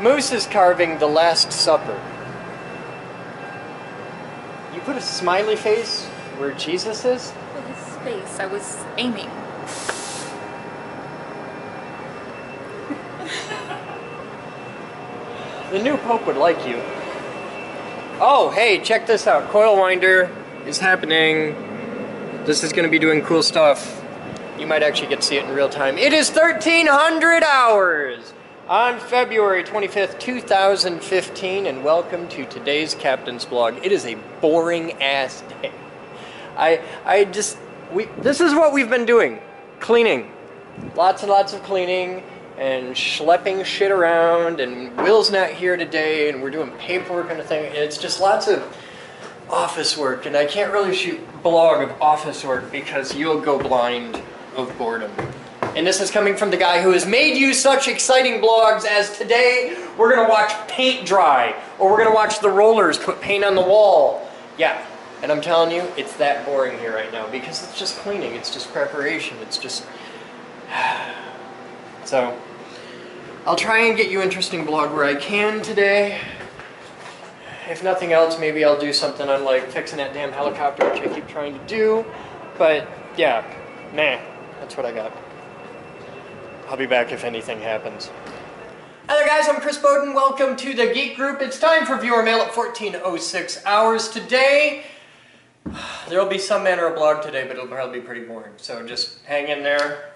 Moose is carving the Last Supper. You put a smiley face where Jesus is? With his face, I was aiming. The new Pope would like you. Oh, hey, check this out. Coil winder is happening. This is going to be doing cool stuff. You might actually get to see it in real time. It is 1300 hours on February 25th, 2015, and welcome to today's Captain's Blog. It is a boring-ass day. This is what we've been doing. Cleaning. Lots and lots of cleaning and schlepping shit around, and Will's not here today, and we're doing paperwork and a thing. It's just lots of office work, and I can't really shoot blog of office work because you'll go blind of boredom. And this is coming from the guy who has made you such exciting blogs as today we're going to watch paint dry, or we're going to watch the rollers put paint on the wall. Yeah, and I'm telling you, it's that boring here right now because it's just cleaning, it's just preparation, it's just... So, I'll try and get you interesting blog where I can today. If nothing else, maybe I'll do something on like fixing that damn helicopter, which I keep trying to do. But yeah, nah, that's what I got. I'll be back if anything happens. Hi there guys, I'm Chris Boden. Welcome to the Geek Group. It's time for viewer mail at 14:06 hours today. There'll be some manner of blog today, but it'll probably be pretty boring. So just hang in there.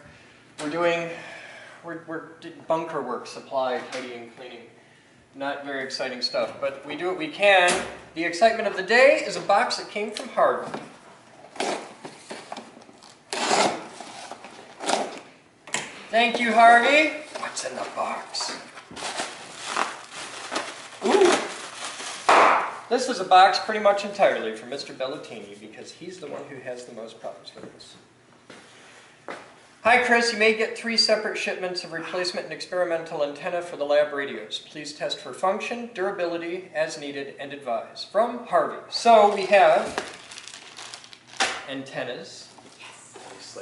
We're bunker work, supply, tidying, cleaning. Not very exciting stuff, but we do what we can. The excitement of the day is a box that came from Harvey. Thank you, Harvey. What's in the box? Ooh. This is a box pretty much entirely for Mr. Bellatini because he's the one who has the most problems with this. Hi Chris, you may get 3 separate shipments of replacement and experimental antenna for the lab radios. Please test for function, durability, as needed, and advise. From Harvey. So we have antennas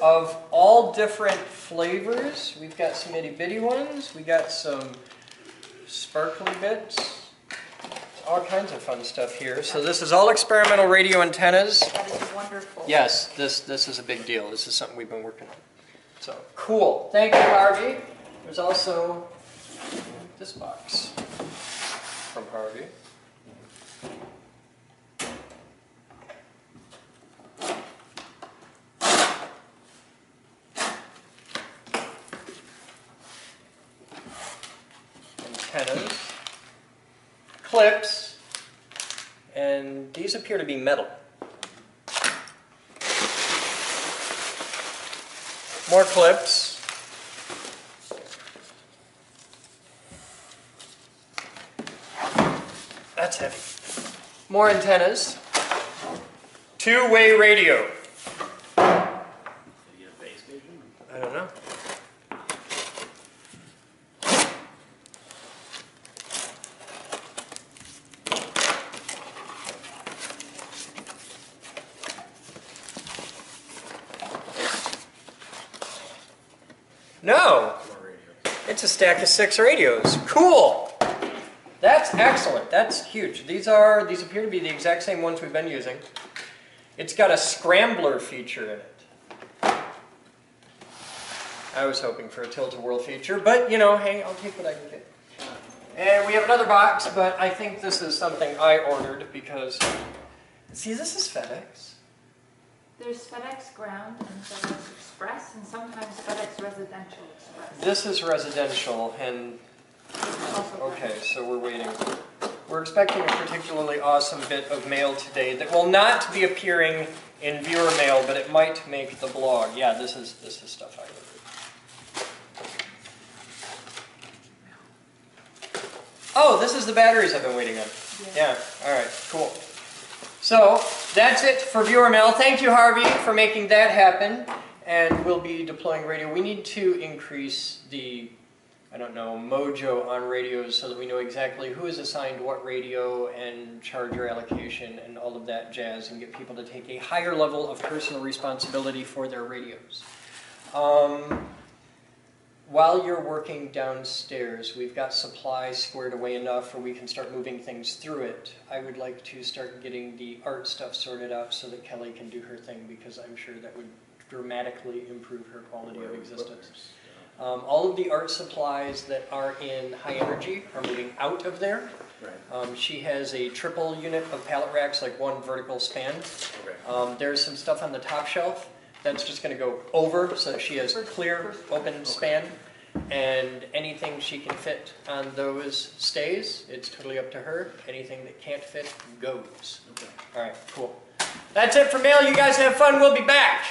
of all different flavors. We've got some itty bitty ones. We got some sparkly bits. All kinds of fun stuff here. So this is all experimental radio antennas. That is wonderful. Yes, this is a big deal. This is something we've been working on. So, cool. Thank you, Harvey. There's also this box from Harvey. Antennas, clips, and these appear to be metal. More clips. That's heavy. More antennas. Two-way radio. I don't know. No, it's a stack of 6 radios. Cool. That's excellent. That's huge. These appear to be the exact same ones we've been using. It's got a scrambler feature in it. I was hoping for a tilt-a-whirl feature, but you know, hey, I'll take what I can get. And we have another box, but I think this is something I ordered because, see, this is FedEx. There's FedEx Ground and FedEx Express, and sometimes FedEx Residential Express. This is residential, and okay, so we're waiting. We're expecting a particularly awesome bit of mail today that will not be appearing in viewer mail, but it might make the blog. Yeah, this is stuff I ordered. Oh, this is the batteries I've been waiting on. Yeah, all right, cool. So, that's it for viewer mail. Thank you, Harvey, for making that happen. And we'll be deploying radio. We need to increase the, I don't know, mojo on radios so that we know exactly who is assigned what radio and charger allocation and all of that jazz, and get people to take a higher level of personal responsibility for their radios. while you're working downstairs, we've got supplies squared away enough where we can start moving things through it. I would like to start getting the art stuff sorted out so that Kelly can do her thing, because I'm sure that would dramatically improve her quality of existence. All of the art supplies that are in high energy are moving out of there. Right. She has a triple unit of pallet racks, like one vertical span. Okay. There's some stuff on the top shelf that's just going to go over so that she has clear, open span. And anything she can fit on those stays. It's totally up to her. Anything that can't fit goes. Okay. All right, cool. That's it for mail. You guys have fun. We'll be back.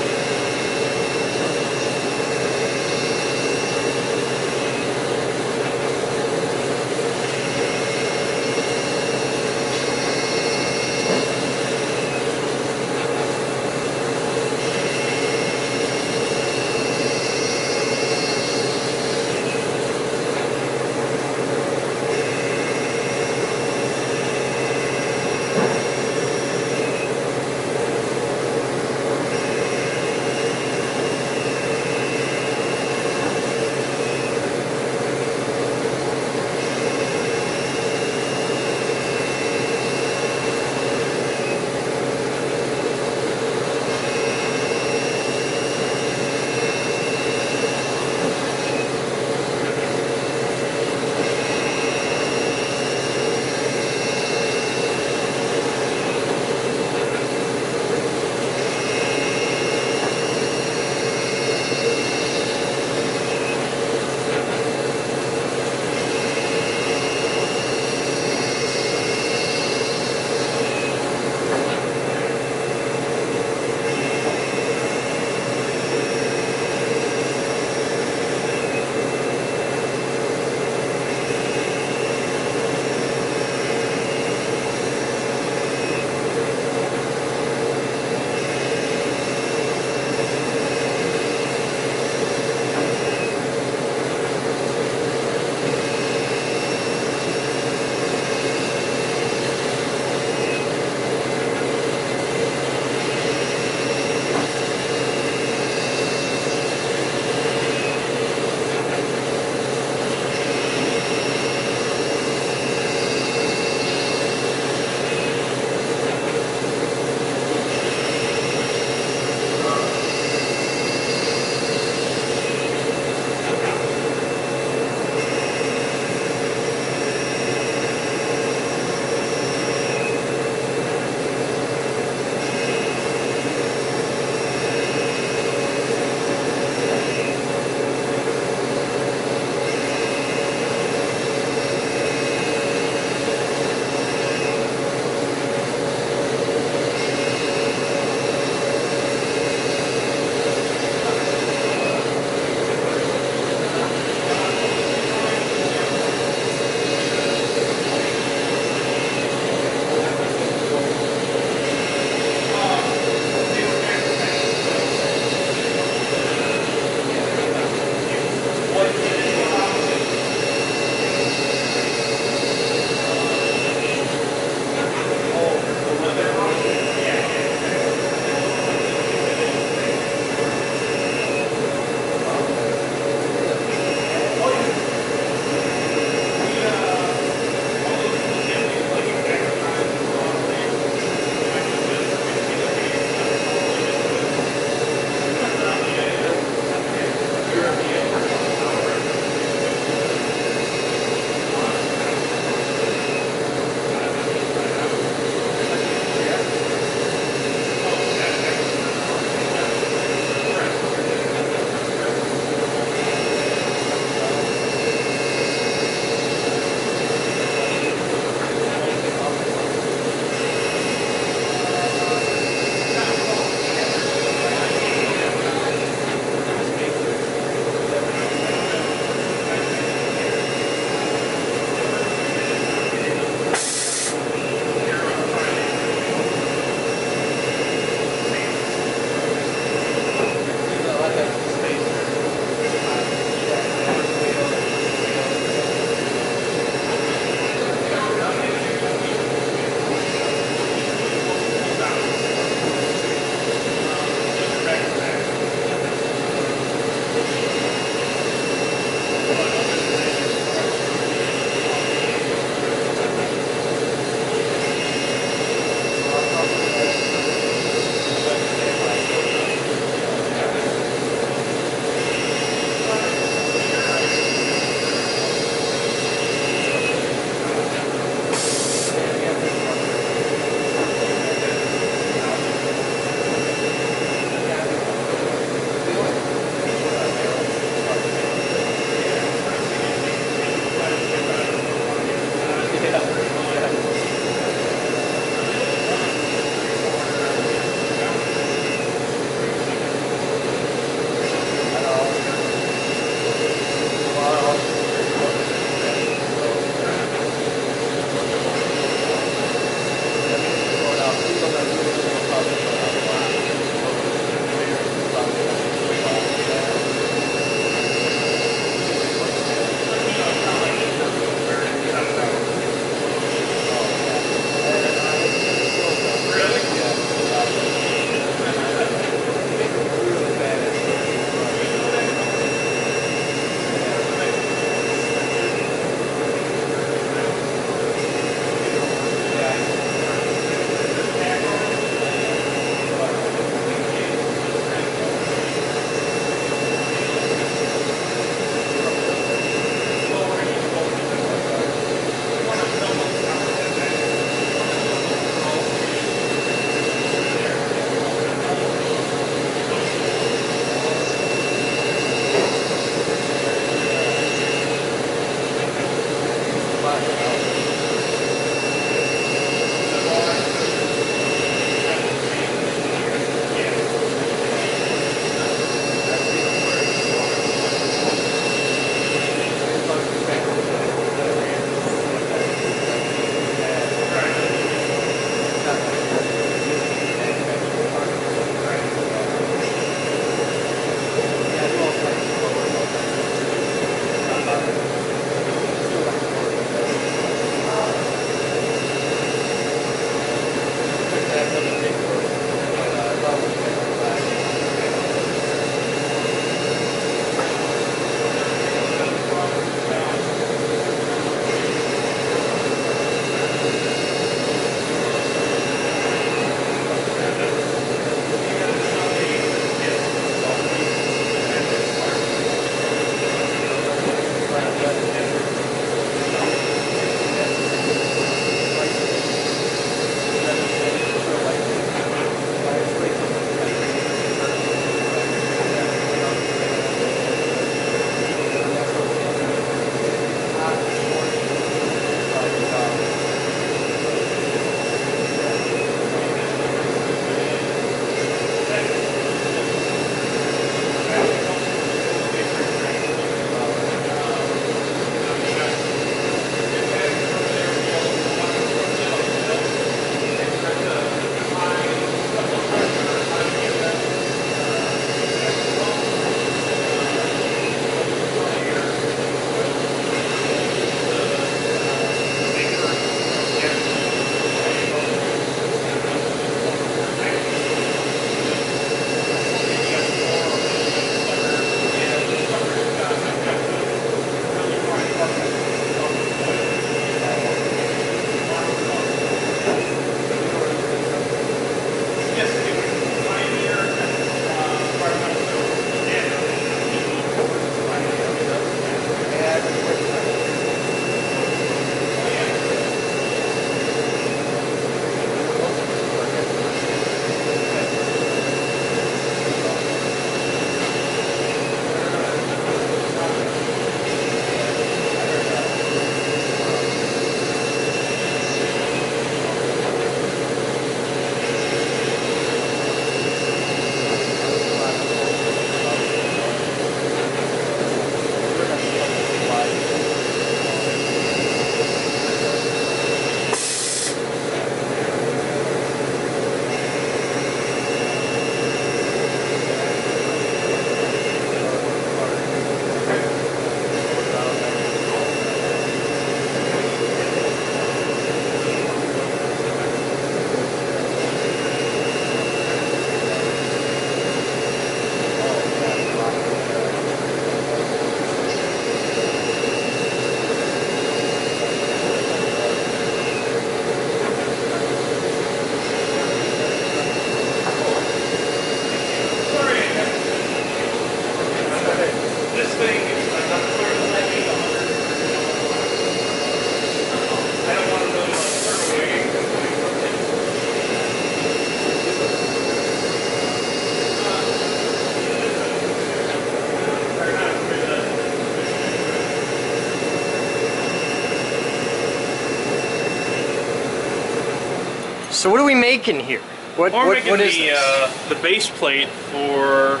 So what are we making here? We're making what is this? the base plate for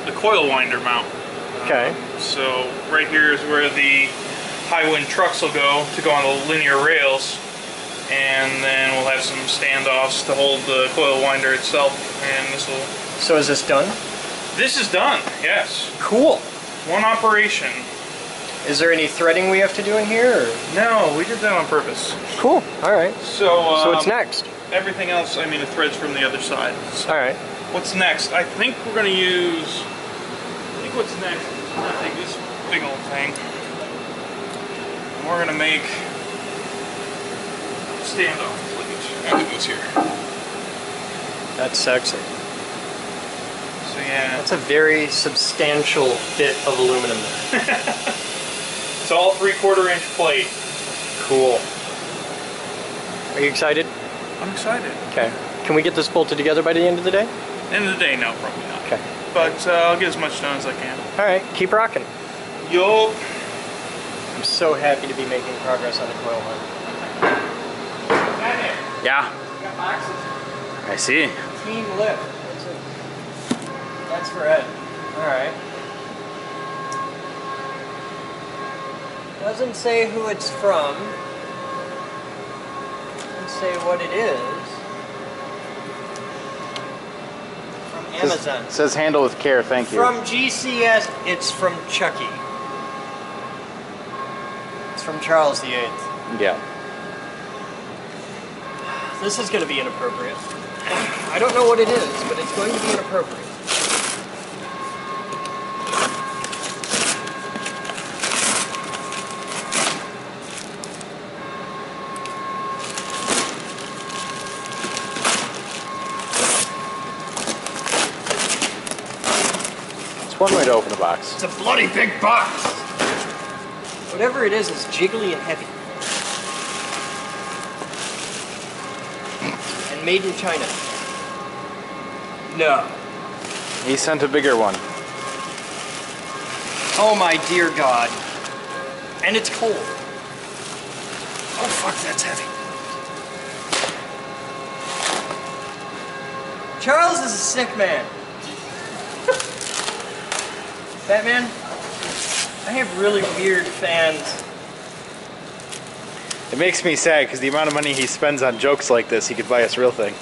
the coil winder mount. Okay. So right here is where the high wind trucks will go to go on the linear rails, and then we'll have some standoffs to hold the coil winder itself, and this will... So is this done? This is done, yes. Cool. One operation. Is there any threading we have to do in here? Or? No, we did that on purpose. Cool. All right. So what's next? Everything else, I mean, the threads from the other side. So all right. What's next? I think we're going to use... I think what's next is we're going to take this big old thing, and we're going to make standoff plates. And it goes here. That's sexy. So yeah. That's a very substantial bit of aluminum there. It's all 3/4 inch plate. Cool. Are you excited? I'm excited. Okay. Can we get this bolted together by the end of the day? End of the day, no, probably not. Okay. But I'll get as much done as I can. All right. Keep rocking. Yup. I'm so happy to be making progress on the coil line. Yeah, Got boxes. I see. Team lift. That's it. That's for Ed. All right. Doesn't say who it's from. Doesn't say what it is. From Amazon. It says handle with care, thank you. From GCS, it's from Chucky. It's from Charles VIII. Yeah. This is going to be inappropriate. I don't know what it is, but it's going to be inappropriate. It's one way to open a box. It's a bloody big box! Whatever it is jiggly and heavy. And made in China. No. He sent a bigger one. Oh my dear God. And it's cold. Oh fuck, that's heavy. Charles is a sick man. Batman, I have really weird fans. It makes me sad because the amount of money he spends on jokes like this, he could buy us real things.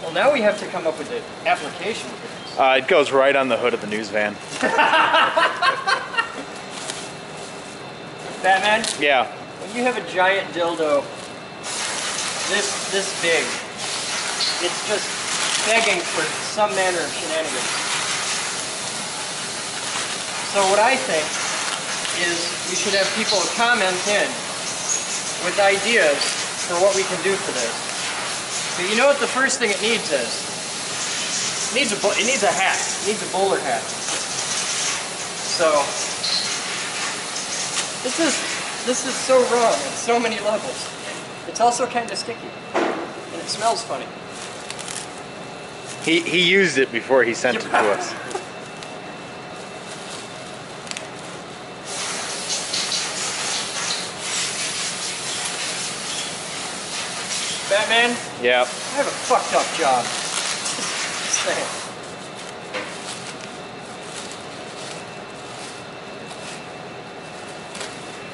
Well, now we have to come up with an application for this. It goes right on the hood of the news van. Batman? Yeah. When you have a giant dildo this big, it's just begging for some manner of shenanigans. So what I think is we should have people comment in with ideas for what we can do for this. But you know what the first thing it needs is? It needs a hat. It needs a bowler hat. So this is so wrong on so many levels. It's also kind of sticky, and it smells funny. He used it before he sent it to us. Batman? Yeah. I have a fucked up job. Just saying.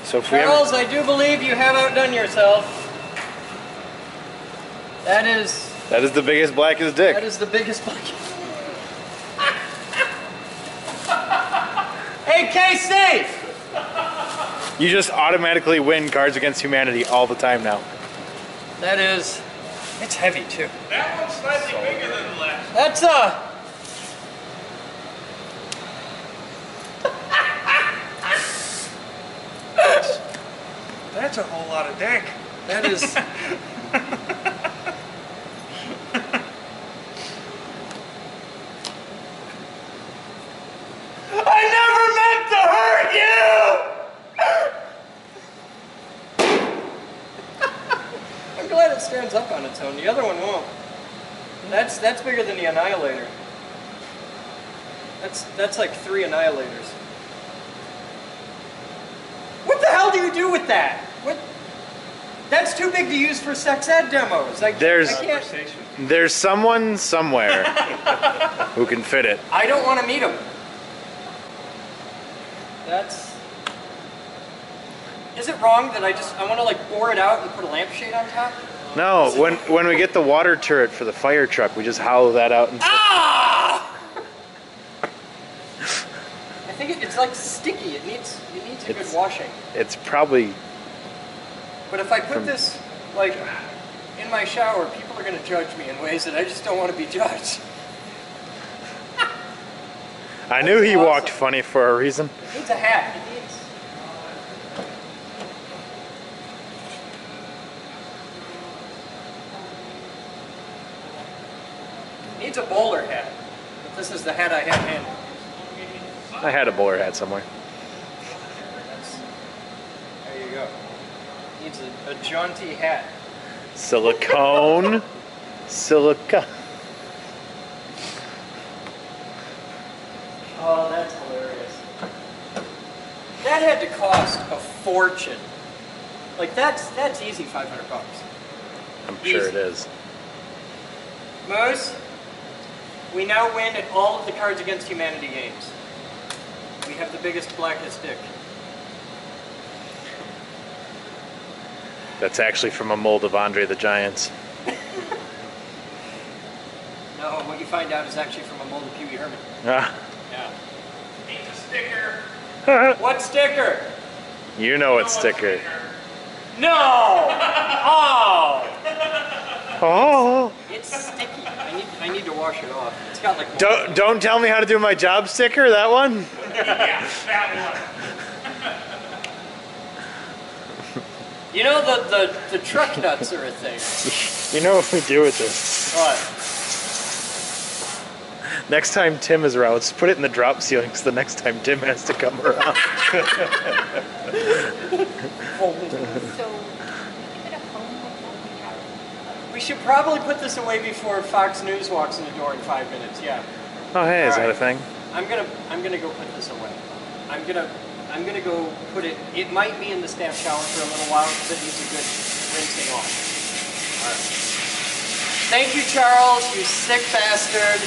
So if we Charles, I do believe you have outdone yourself. That is the biggest, blackest dick. the biggest black. Hey, KC! You just automatically win Cards Against Humanity all the time now. It's heavy too. That one's slightly bigger than the last. That's a whole lot of dick. That is. I never meant to hurt you! I'm glad it stands up on its own. The other one won't. That's bigger than the Annihilator. That's like 3 Annihilators. What the hell do you do with that? What? That's too big to use for sex ed demos. I can't. There's someone somewhere who can fit it. I don't want to meet him. That's. Is it wrong that I want to like bore it out and put a lampshade on top? No, when we get the water turret for the fire truck, we just hollow that out and. Ah! I think it's like sticky. It needs a good washing. It's probably. But if I put this like in my shower, people are going to judge me in ways that I just don't want to be judged. I knew he awesome. walked funny for a reason. It needs a hat. It needs a bowler hat. But this is the hat I have handy. I had a bowler hat somewhere. There you go. Needs a jaunty hat. Silicone. Silica. Oh, that's hilarious. That had to cost a fortune. Like that's easy $500. I'm sure it is. Moose, we now win at all of the Cards Against Humanity games. We have the biggest, blackest dick. That's actually from a mold of Andre the Giant's. No, what you find out is actually from a mold of Pee Wee Herman. Ah. Yeah. Needs a sticker. What sticker? You know it's sticker. No! Oh! Oh. It's sticky. I need to wash it off. It's got like. Don't tell me how to do my job sticker, that one? Yeah, that one. You know the truck nuts are a thing. You know what we do with this? What? Next time Tim is around, let's put it in the drop ceiling because the next time Tim has to come around. So, is it a phone book? We should probably put this away before Fox News walks in the door in 5 minutes. Yeah. Oh, hey, is All that a right. thing? I'm gonna go put this away. I'm gonna go put it. It might be in the staff shower for a little while because it needs a good rinsing off. All right. Thank you, Charles. You sick bastard.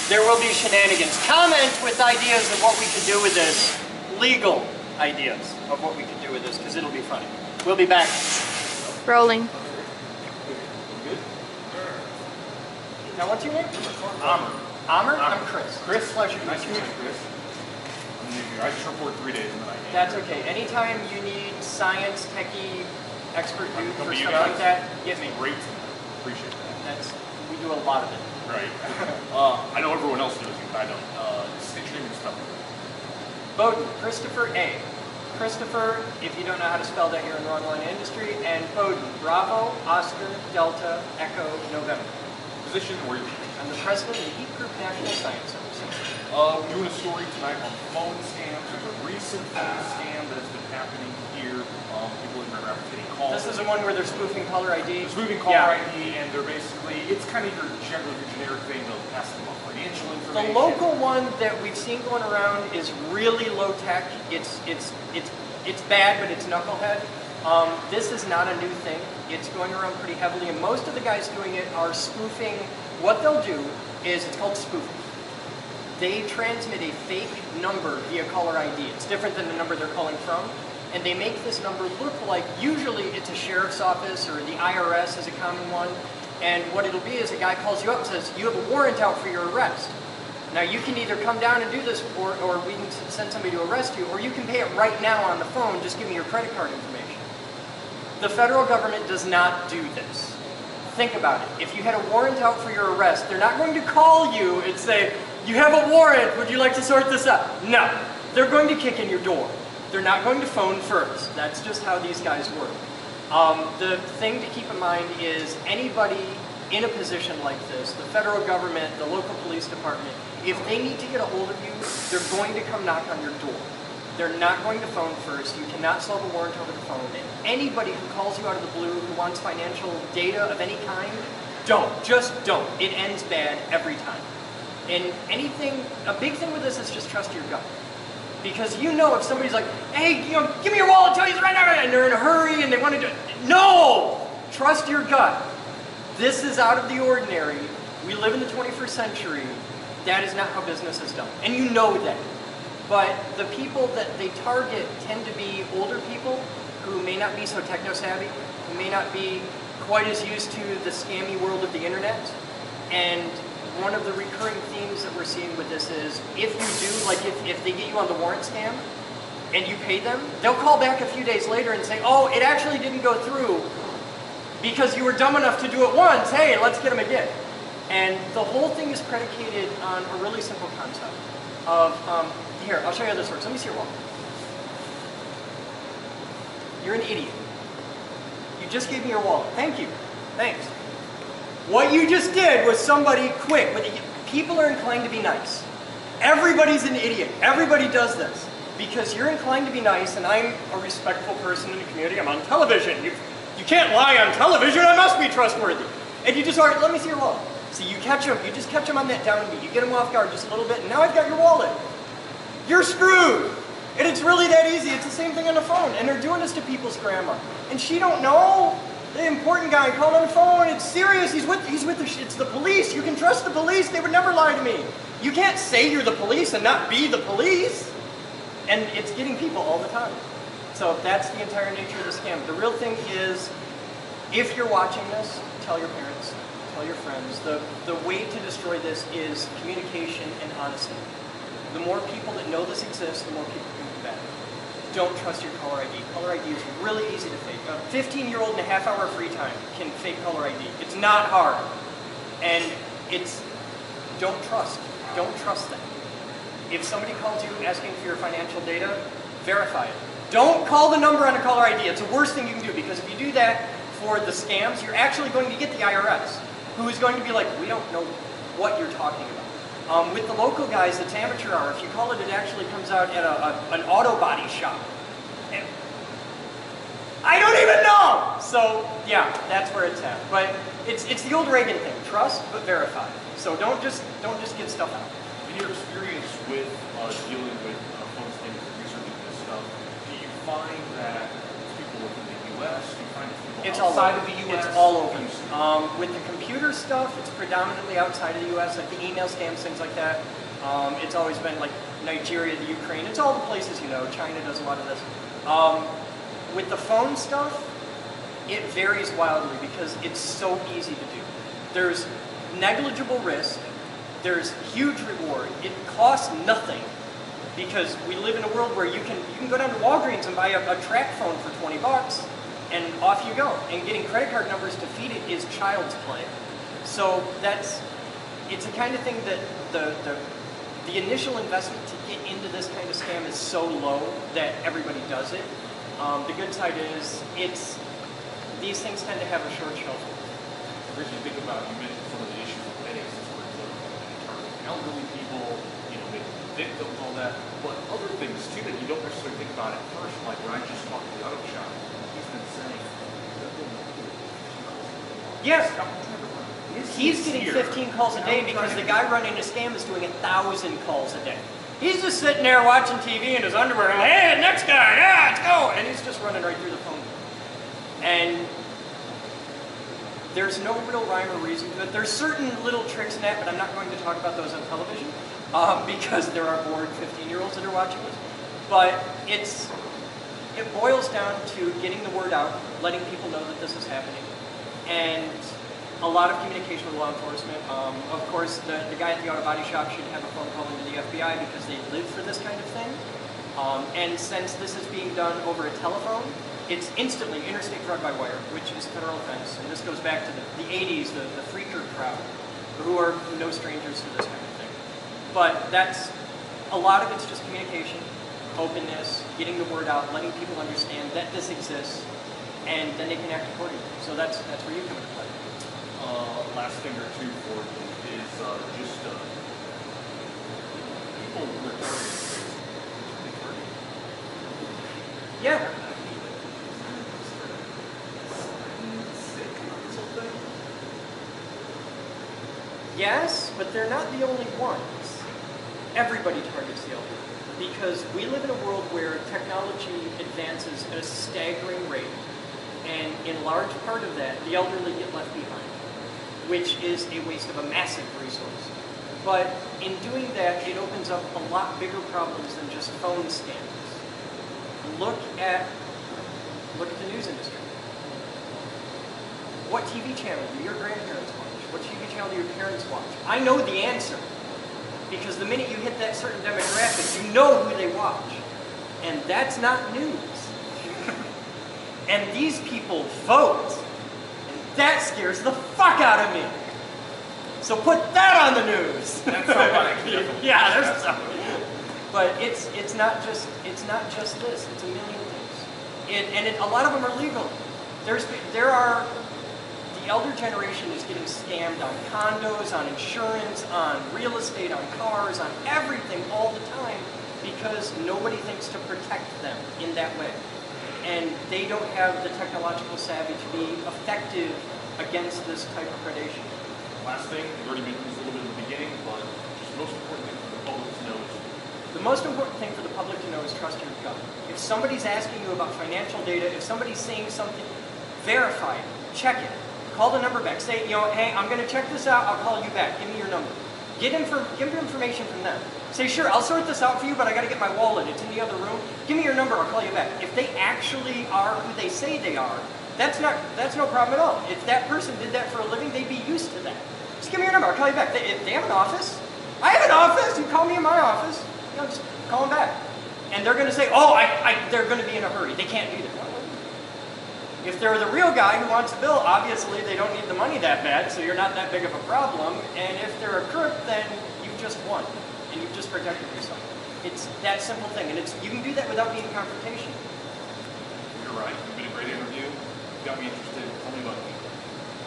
There will be shenanigans. Comment with ideas of what we could do with this. Legal ideas of what we could do with this because it'll be funny. We'll be back. Rolling. Now, what's your name? Amr. Amr? I'm Chris. Chris? Pleasure to Nice meet to you. meet you, Chris. I'm new here. I just report 3 days and then I can't. That's okay. Anytime you need science, techie, expert dude for You stuff guys? like that, get me. Great. Appreciate that. We do a lot of it. Right. I know everyone else does it, but I don't. State your name and stuff. Boden, Christopher A. Christopher, if you don't know how to spell that, you're in the wrong line of industry. And Boden, Bravo, Oscar, Delta, Echo, November. Position where you I'm the president of the Heat Group National Science Center. We're doing a story tonight on phone scams. There's a recent phone scam that has been happening here. People in my getting calls. This is the one where they're spoofing caller ID? It's moving caller ID, and they're basically, it's kind of your generic thing of asking about financial information. The local one that we've seen going around is really low tech. It's bad, but it's knucklehead. This is not a new thing. It's going around pretty heavily, and most of the guys doing it are spoofing. What they'll do is, it's called spoofing. They transmit a fake number via caller ID. It's different than the number they're calling from. And they make this number look like, usually it's a sheriff's office or the IRS is a common one. And what it'll be is a guy calls you up and says, you have a warrant out for your arrest. Now you can either come down and do this or we can send somebody to arrest you, or you can pay it right now on the phone, just give me your credit card information. The federal government does not do this. Think about it. If you had a warrant out for your arrest, they're not going to call you and say, you have a warrant, would you like to sort this out? No, they're going to kick in your door. They're not going to phone first. That's just how these guys work. The thing to keep in mind is anybody in a position like this, the federal government, the local police department, if they need to get a hold of you, they're going to come knock on your door. They're not going to phone first. You cannot solve a warrant over the phone. And anybody who calls you out of the blue who wants financial data of any kind, don't. Just don't. It ends bad every time. And a big thing with this is just trust your gut. Because you know if somebody's like, hey, give me your wallet, tell you it's right now, and they're in a hurry and they want to do it. No! Trust your gut. This is out of the ordinary. We live in the 21st century. That is not how business is done. And you know that. But the people that they target tend to be older people who may not be so techno-savvy, who may not be quite as used to the scammy world of the internet. And one of the recurring themes that we're seeing with this is, if you do, like if they get you on the warrant scam and you pay them, they'll call back a few days later and say, oh, it actually didn't go through because you were dumb enough to do it once, hey, let's get them again. And the whole thing is predicated on a really simple concept of, here, I'll show you how this works. Let me see your wallet. You're an idiot. You just gave me your wallet. Thank you. Thanks. What you just did was somebody quick. People are inclined to be nice. Everybody's an idiot. Everybody does this. Because you're inclined to be nice, and I'm a respectful person in the community. I'm on television. You can't lie on television. I must be trustworthy. And you just are, let me see your wallet. So you catch them. You just catch them on that downbeat. You get them off guard just a little bit, and now I've got your wallet. You're screwed. And it's really that easy. It's the same thing on the phone. And they're doing this to people's grandma. And she don't know. The important guy called on the phone. It's serious. He's with it's the police. You can trust the police. They would never lie to me. You can't say you're the police and not be the police. And it's getting people all the time. So that's the entire nature of the scam. The real thing is, if you're watching this, tell your parents, tell your friends. The way to destroy this is communication and honesty. The more people that know this exists, the more people can do that. Don't trust your caller ID. Caller ID is really easy to fake. A 15-year-old in a half-hour free time can fake caller ID. It's not hard. And don't trust. Don't trust them. If somebody calls you asking for your financial data, verify it. Don't call the number on a caller ID. It's the worst thing you can do, because if you do that for the scams, you're actually going to get the IRS, who is going to be like, we don't know what you're talking about. With the local guys, it's amateur hour. If you call it, it actually comes out at an auto body shop. And I don't even know! So, yeah, that's where it's at. But it's the old Reagan thing. Trust, but verify. So don't just give stuff out. In your experience with dealing with phone scams and researching this stuff, do you find that people within the U.S., do you find people outside of the U.S.? It's all over. With the computer stuff, it's predominantly outside of the U.S., like the email scams, things like that. It's always been like Nigeria, the Ukraine. It's all the places you know. China does a lot of this. With the phone stuff, it varies wildly because it's so easy to do. There's negligible risk. There's huge reward. It costs nothing because we live in a world where you can go down to Walgreens and buy a track phone for 20 bucks and off you go. And getting credit card numbers to feed it is child's play. So it's the kind of thing that the initial investment to get into this kind of scam is so low that everybody does it. The good side is these things tend to have a short shelf life. As you think about, you mentioned some of the issues with headaches, for example, elderly people, maybe victims, all that, but other things too that you don't necessarily think about at first, like when I just talked to the auto shop, he's been saying, yes, he's getting 15 calls a day because the guy running a scam is doing 1,000 calls a day. He's just sitting there watching TV in his underwear and like, hey, next guy, yeah, let's go, and he's just running right through the phone. And there's no real rhyme or reason to it. There's certain little tricks in that, but I'm not going to talk about those on television because there are bored 15-year-olds that are watching this. But it boils down to getting the word out, letting people know that this is happening, and a lot of communication with law enforcement. Of course, the guy at the auto body shop should have a phone call into the FBI because they live for this kind of thing. And since this is being done over a telephone, it's instantly interstate drug by wire, which is a federal offense. And this goes back to the 80s, the freaker crowd, who are no strangers to this kind of thing. But a lot of it's just communication, openness, getting the word out, letting people understand that this exists, and then they can act accordingly. So that's where you come into play. Last thing or two for you is just people returning. Yeah. Yes, but they're not the only ones. Everybody targets the elderly. because we live in a world where technology advances at a staggering rate, and in large part of that, the elderly get left behind, which is a waste of a massive resource. But in doing that, it opens up a lot bigger problems than just phone scams. Look at the news industry. What TV channel do your grandparents watch? What TV channel do your parents watch? I know the answer, because the minute you hit that certain demographic, you know who they watch. And that's not news. And these people vote. And that scares the fuck out of me. So put that on the news. That's somebody. Yeah, there's some. But it's not just this. It's a million things. A lot of them are legal. The elder generation is getting scammed on condos, on insurance, on real estate, on cars, on everything all the time, because nobody thinks to protect them in that way. And they don't have the technological savvy to be effective against this type of predation. Last thing, you already mentioned this a little bit in the beginning, but just the most important thing for the public to know is the most important thing for the public to know is trust your gut. If somebody's asking you about financial data, if somebody's saying something, verify it, check it. Call the number back. Say, hey, I'm going to check this out. I'll call you back. Give me your number. Give your information from them. Say, sure, I'll sort this out for you, but I got to get my wallet. It's in the other room. Give me your number. I'll call you back. If they actually are who they say they are, that's no problem at all. If that person did that for a living, they'd be used to that. Just give me your number. I'll call you back. If they have an office, I have an office. You call me in my office. Just call them back. And they're going to say, oh, they're going to be in a hurry. They can't do that. If they're the real guy who wants a bill, obviously they don't need the money that bad, so you're not that big of a problem. And if they're a crook, then you've just won, and you've just protected yourself. It's that simple thing, and you can do that without being confrontational. you're right. It's been a great interview. You got me interested. Tell me about it.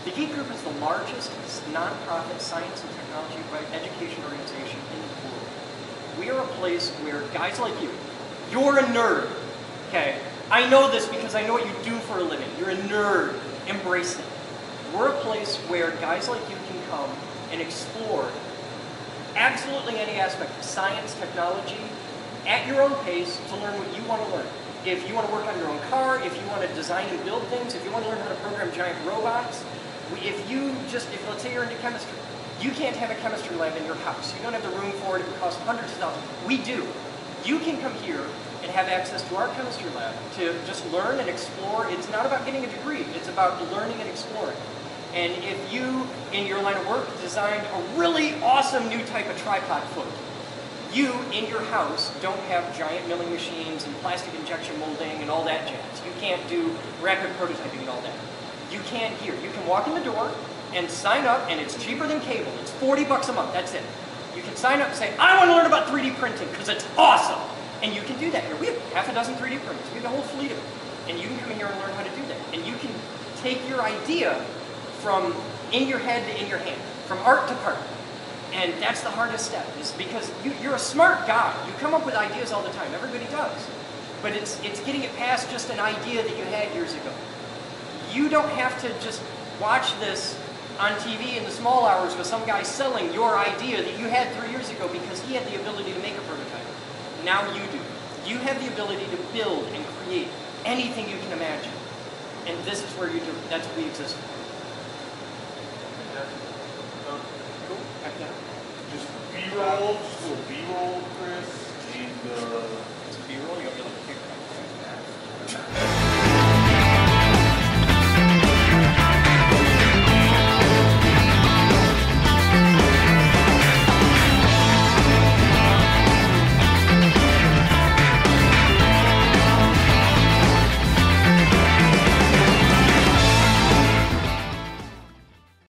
The Geek Group is the largest nonprofit science and technology education organization in the world. We are a place where guys like you, you're a nerd, okay? I know this because I know what you do for a living. You're a nerd. Embrace it. We're a place where guys like you can come and explore absolutely any aspect of science, technology, at your own pace to learn what you want to learn. If you want to work on your own car, if you want to design and build things, if you want to learn how to program giant robots, if let's say you're into chemistry, you can't have a chemistry lab in your house. You don't have the room for it. It would cost hundreds of thousands. We do. You can come here and have access to our chemistry lab to just learn and explore. It's not about getting a degree. It's about learning and exploring. And if you, in your line of work, designed a really awesome new type of tripod foot, you, in your house, don't have giant milling machines and plastic injection molding and all that jazz. You can't do rapid prototyping and all that. You can here. You can walk in the door and sign up, and it's cheaper than cable. It's $40 a month. That's it. You can sign up and say, I want to learn about 3D printing because it's awesome. And you can do that here. We have half a dozen 3D printers. We have a whole fleet of them. And you can come in here and learn how to do that. And you can take your idea from in your head to in your hand, from art to part. And that's the hardest step, is because you're a smart guy. You come up with ideas all the time. Everybody does. But it's getting it past just an idea that you had years ago. You don't have to just watch this on TV in the small hours with some guy selling your idea that you had 3 years ago because he had the ability to make a prototype. Now you do. You have the ability to build and create anything you can imagine. And this is where you do it. That's what we exist for. Cool. Heck yeah. Just B-roll, just a little B-roll, Chris, and It's B-roll. You want me to look at your